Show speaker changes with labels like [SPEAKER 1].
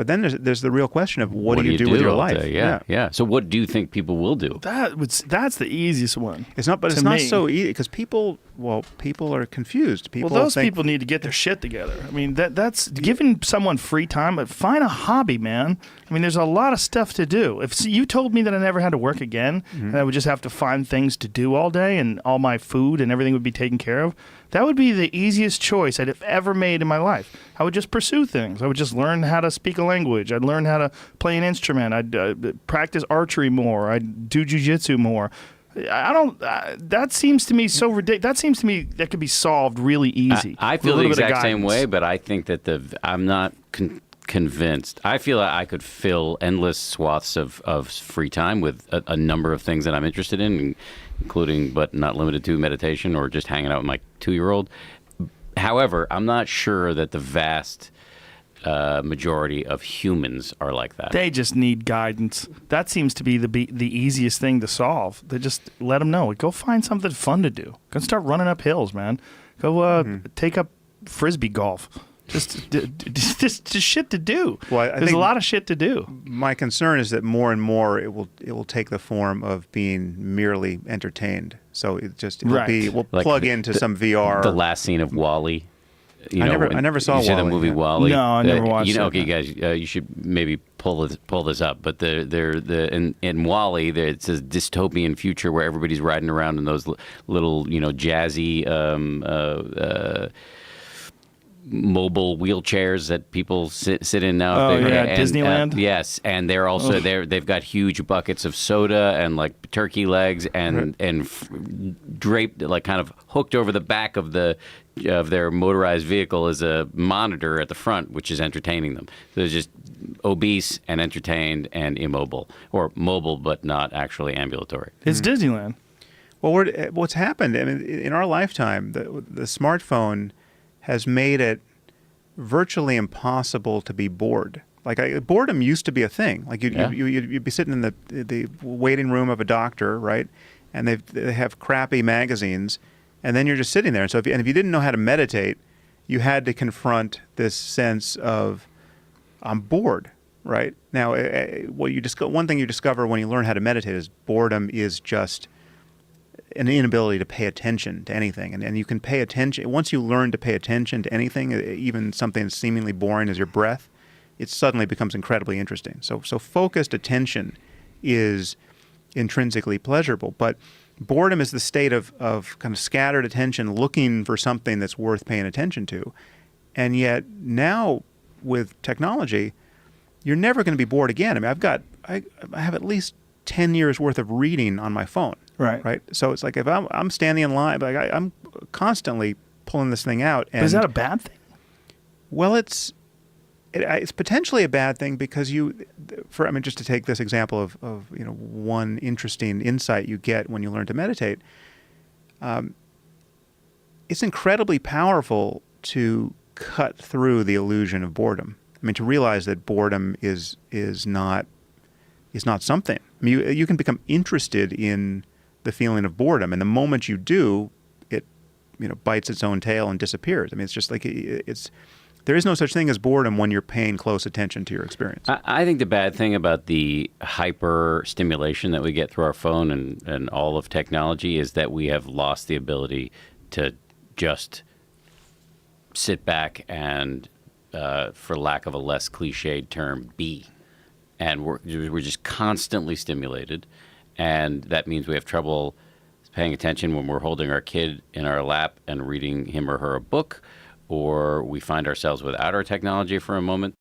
[SPEAKER 1] But then there's the real question of what do you do with your life?
[SPEAKER 2] Yeah. So what do you think people will do?
[SPEAKER 3] That's the easiest one.
[SPEAKER 1] It's not, but it's not so easy because people are confused.
[SPEAKER 3] Those people need to get their shit together. I mean, that's giving someone free time. But find a hobby, man. I mean, there's a lot of stuff to do. If you told me that I never had to work again, and I would just have to find things to do all day, and all my food and everything would be taken care of, that would be the easiest choice I'd have ever made in my life. I would just pursue things. I would just learn how to speak a language. I'd learn how to play an instrument. I'd practice archery more. I'd do jujitsu more. That seems to me so ridiculous. That seems to me that could be solved really easy.
[SPEAKER 2] I feel the exact same way, but I think that I'm not convinced. I feel like I could fill endless swaths of free time with a number of things that I'm interested in, including but not limited to meditation or just hanging out with my 2-year-old. However, I'm not sure that the vast majority of humans are like that.
[SPEAKER 3] They just need guidance. That seems to be the easiest thing to solve. They just let them know. Go find something fun to do. Go start running up hills, man. Go take up frisbee golf. Just shit to do. Well, There's a lot of shit to do.
[SPEAKER 1] My concern is that more and more it will take the form of being merely entertained. So we'll like plug into some VR.
[SPEAKER 2] The last scene of WALL-E.
[SPEAKER 1] I never saw WALL-E.
[SPEAKER 2] You see the movie WALL-E?
[SPEAKER 3] No, I never watched it.
[SPEAKER 2] Okay, guys, you should maybe pull this up. But in WALL-E, it's a dystopian future where everybody's riding around in those little, jazzy mobile wheelchairs that people sit in now.
[SPEAKER 3] Disneyland.
[SPEAKER 2] Yes, and they're also they've got huge buckets of soda and like turkey legs and draped, like kind of hooked over the back of their motorized vehicle is a monitor at the front, which is entertaining them. So they're just obese and entertained and immobile, or mobile but not actually ambulatory.
[SPEAKER 3] It's Disneyland.
[SPEAKER 1] Well, what's happened? I mean, in our lifetime, the smartphone has made it virtually impossible to be bored. Like boredom used to be a thing. Like you'd be sitting in the waiting room of a doctor, right? And they have crappy magazines, and then you're just sitting there. And so if you didn't know how to meditate, you had to confront this sense of I'm bored, right? Now, one thing you discover when you learn how to meditate is boredom is just an inability to pay attention to anything. And you can pay attention. Once you learn to pay attention to anything, even something as seemingly boring as your breath, it suddenly becomes incredibly interesting. So focused attention is intrinsically pleasurable. But boredom is the state of kind of scattered attention looking for something that's worth paying attention to. And yet now with technology, you're never going to be bored again. I mean, I have at least 10 years worth of reading on my phone. Right. So it's like if I'm standing in line, like I'm constantly pulling this thing out. And
[SPEAKER 3] but is that a bad thing?
[SPEAKER 1] Well, it's potentially a bad thing because just to take this example of one interesting insight you get when you learn to meditate, it's incredibly powerful to cut through the illusion of boredom. I mean, to realize that boredom is not something. I mean, you can become interested in the feeling of boredom, and the moment you do, it bites its own tail and disappears. I mean, it's just like there is no such thing as boredom when you're paying close attention to your experience.
[SPEAKER 2] I think the bad thing about the hyper stimulation that we get through our phone and all of technology is that we have lost the ability to just sit back and, for lack of a less cliched term, be. And we're just constantly stimulated. And that means we have trouble paying attention when we're holding our kid in our lap and reading him or her a book, or we find ourselves without our technology for a moment.